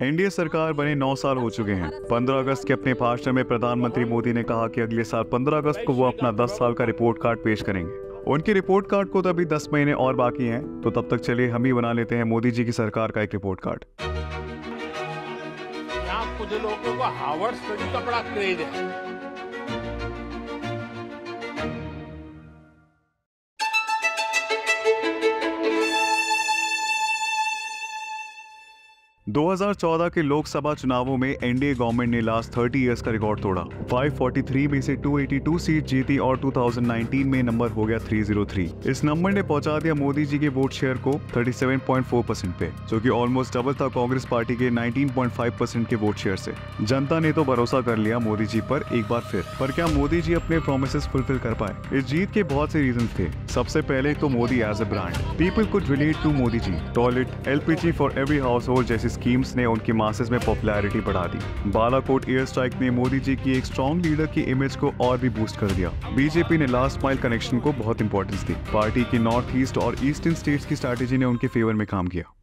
NDA सरकार बने 9 साल हो चुके हैं। 15 अगस्त के अपने भाषण में प्रधानमंत्री मोदी ने कहा कि अगले साल 15 अगस्त को वो अपना 10 साल का रिपोर्ट कार्ड पेश करेंगे। उनके रिपोर्ट कार्ड को तो अभी 10 महीने और बाकी हैं, तो तब तक चलिए हम ही बना लेते हैं मोदी जी की सरकार का एक रिपोर्ट कार्ड। यहाँ कुछ लोगों को हार्वर्ड स्टडी का बड़ा क्रेज है। 2014 के लोकसभा चुनावों में एनडीए गवर्नमेंट ने लास्ट 30 इयर्स का रिकॉर्ड तोड़ा। 543 में से 282 सीट जीती और 2019 में नंबर हो गया 303। इस नंबर ने पहुंचा दिया मोदी जी के वोट शेयर को 37.4% पे, जो कि ऑलमोस्ट डबल था कांग्रेस पार्टी के 19.5% के वोट शेयर से। जनता ने तो भरोसा कर लिया मोदी जी पर एक बार फिर, पर क्या मोदी जी अपने प्रोमिसेस फुलफिल कर पाए? इस जीत के बहुत से रीजन थे। सबसे पहले तो Modi as a brand, people could relate to Modi ji. Toilet, LPG for every household जैसी स्कीम्स ने उनकी मासेस में पॉपुलैरिटी बढ़ा दी। बालाकोट एयर स्ट्राइक ने मोदी जी की एक स्ट्रॉन्ग लीडर की इमेज को और भी बूस्ट कर दिया। बीजेपी ने लास्ट माइल कनेक्शन को बहुत इंपॉर्टेंस दी। पार्टी की नॉर्थ ईस्ट और ईस्टर्न स्टेट्स की स्ट्रैटेजी ने उनके फेवर में काम किया।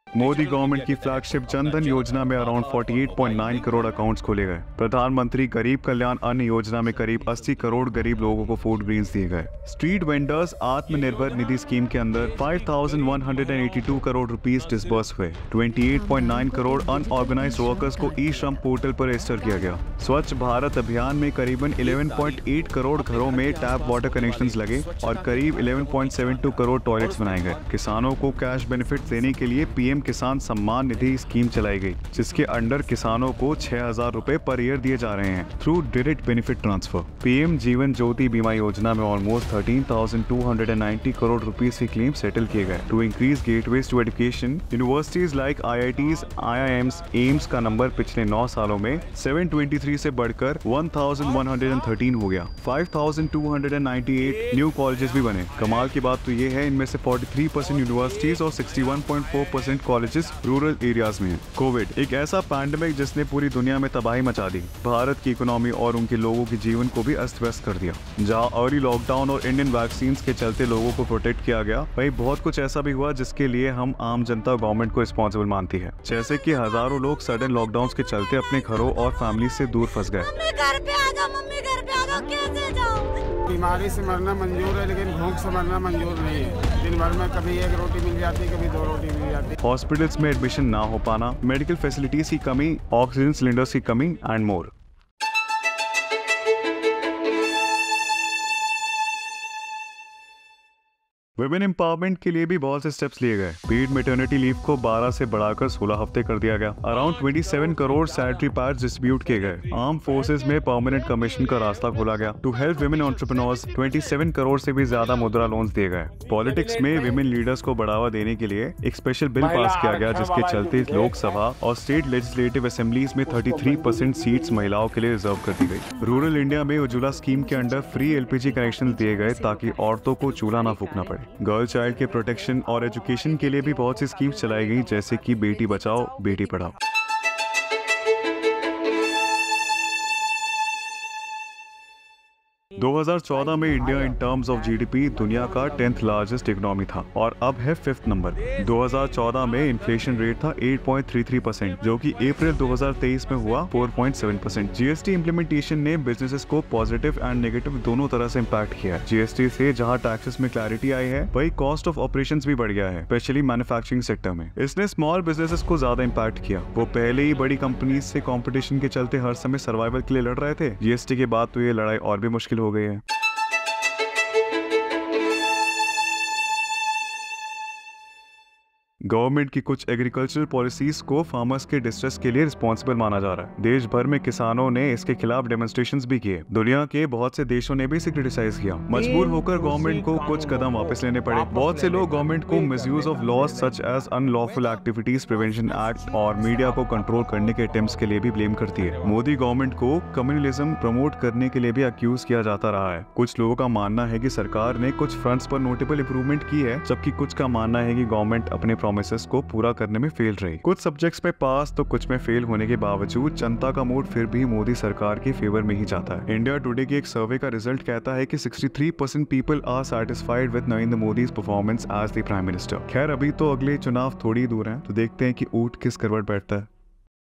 मोदी गवर्नमेंट की फ्लैगशिप जनधन योजना में अराउंड 48.9 करोड़ अकाउंट्स खोले गए। प्रधानमंत्री गरीब कल्याण अन्न योजना में करीब 80 करोड़ गरीब लोगों को फूड ग्रेन्स दिए गए। Street vendors Atmanirbhar Nidhi scheme के अंदर 5,182 करोड़ रुपीस डिसबर्स हुए। 28.9 करोड़ अनऑर्गेनाइज्ड वर्कर्स को ई श्रम पोर्टल पर रजिस्टर किया गया। स्वच्छ भारत अभियान में करीबन 11.8 करोड़ घरों में टैप वाटर कनेक्शंस लगे और करीब 11.72 करोड़ टॉयलेट्स बनाए गए। किसानों को कैश बेनिफिट देने के लिए पीएम किसान सम्मान निधि स्कीम चलाई गई, जिसके अंडर किसानों को 6,000 रुपए पर ईयर दिए जा रहे हैं through direct benefit transfer. PM Jeevan Jyoti Bima Yojana में ऑलमोस्ट 13,290 करोड़ रुपीस के क्लेम सेटल किए गए। To increase gateways to education, universities like IITs, IIMs, AIIMS का नंबर पिछले 9 सालों में 723 से बढ़कर 1,113 हो गया। 5,298 न्यू कॉलेजेस भी बने। कमाल की बात तो ये है, इनमें से 43% यूनिवर्सिटीज और 61.4% कॉलेजेस रूरल एरियाज में हैं। कोविड एक ऐसा पैंडेमिक जिसने पूरी दुनिया में तबाही मचा दी, भारत की इकोनॉमी और उनके लोगों के जीवन को भी अस्त व्यस्त कर दिया। जहां अर्ली लॉकडाउन और इंडियन वैक्सीन के चलते लोगों को प्रोटेक्ट किया गया, वहीं बहुत कुछ ऐसा भी हुआ जिसके लिए हम आम जनता गवर्नमेंट को रिस्पॉन्सिबल मानती है। जैसे कि हजारों लोग सडन लॉकडाउन के चलते अपने घरों और फैमिली से दूर फंस गए। बीमारी से मरना मंजूर है, लेकिन भूख से मरना मंजूर नहीं है। दिन भर में कभी एक रोटी मिल जाती, कभी 2 रोटी मिल जाती। हॉस्पिटल्स में एडमिशन ना हो पाना, मेडिकल फैसिलिटीज की कमी, ऑक्सीजन सिलेंडर्स की कमी एंड मोर। विमेन एम्पावरमेंट के लिए भी बहुत से स्टेप्स लिए गए। पेड मैटरनिटी लीव को 12 से बढ़ाकर 16 हफ्ते कर दिया गया। Around 27 crore sanitary pads distribute किए गए। आर्म फोर्सेस में परमानेंट कमीशन का रास्ता खोला गया। To help women entrepreneurs 27 crore से भी ज्यादा मुद्रा लोन्स दिए गए। पॉलिटिक्स में विमेन लीडर्स को बढ़ावा देने के लिए एक स्पेशल बिल पास किया गया, जिसके चलते लोकसभा और स्टेट लेजिस्लेटिव असेंबलीज में 33% सीट्स महिलाओं के लिए रिजर्व कर दी गई। रूरल इंडिया में उज्ज्वला स्कीम के अंडर फ्री LPG कनेक्शन दिए गए ताकि औरतों को चूल्हा न फूकना पड़े। गर्ल चाइल्ड के प्रोटेक्शन और एजुकेशन के लिए भी बहुत सी स्कीम्स चलाई गई, जैसे कि बेटी बचाओ बेटी पढ़ाओ। 2014 में India in terms of GDP दुनिया का 10th लार्जेस्ट इकोनॉमी था और अब है 5th नंबर। 2014 में इन्फ्लेशन रेट था 8.33%, जो कि अप्रैल 2023 में हुआ 4.7%। GST इम्प्लीमेंटेशन ने बिजनेसेस को पॉजिटिव एंड नेगेटिव दोनों तरह से इम्पैक्ट किया है। GST से जहां टैक्सेस में क्लैरिटी आई है, वही कॉस्ट ऑफ ऑपरेशंस भी बढ़ गया है, स्पेशली मैन्युफैक्चरिंग सेक्टर में। इसने स्मॉल बिजनेसेस को ज्यादा इम्पैक्ट किया। वो पहले ही बड़ी कंपनीज से कंपटीशन के चलते हर समय सर्वाइवल के लिए लड़ रहे थे। GST के बाद तो ये लड़ाई और भी मुश्किल हो गई है। गवर्नमेंट की कुछ एग्रीकल्चरल पॉलिसीज को फार्मर्स के डिस्ट्रेस के लिए रिस्पॉन्सिबल माना जा रहा है। देश भर में किसानों ने इसके खिलाफ डेमोन्स्ट्रेशंस भी किए। दुनिया के बहुत से देशों ने भी इसे क्रिटिसाइज किया। मजबूर होकर गवर्नमेंट को कुछ कदम वापस लेने पड़े। बहुत से लोग गवर्नमेंट को misuse of laws such as unlawful activities prevention act और मीडिया को कंट्रोल करने के अटेम्प्ट्स के लिए भी ब्लेम करती है। मोदी गवर्नमेंट को कम्युनलिज्म प्रमोट करने के लिए भी अक्यूज किया जाता रहा है। कुछ लोगों का मानना है कि सरकार ने कुछ फ्रंट्स पर नोटेबल इंप्रूवमेंट की है, जबकि कुछ का मानना है कि गवर्नमेंट अपने प्रोमिसेस को पूरा करने में फेल रही। कुछ सब्जेक्ट्स में पास तो कुछ में फेल होने के बावजूद जनता का मूड फिर भी मोदी सरकार के फेवर में ही जाता है। इंडिया टुडे की एक सर्वे का रिजल्ट कहता है कि 63% people are satisfied with Narendra Modi's performance as the prime minister. खैर अभी तो अगले चुनाव थोड़ी दूर हैं, तो देखते हैं कि ऊंट किस करवट बैठता है।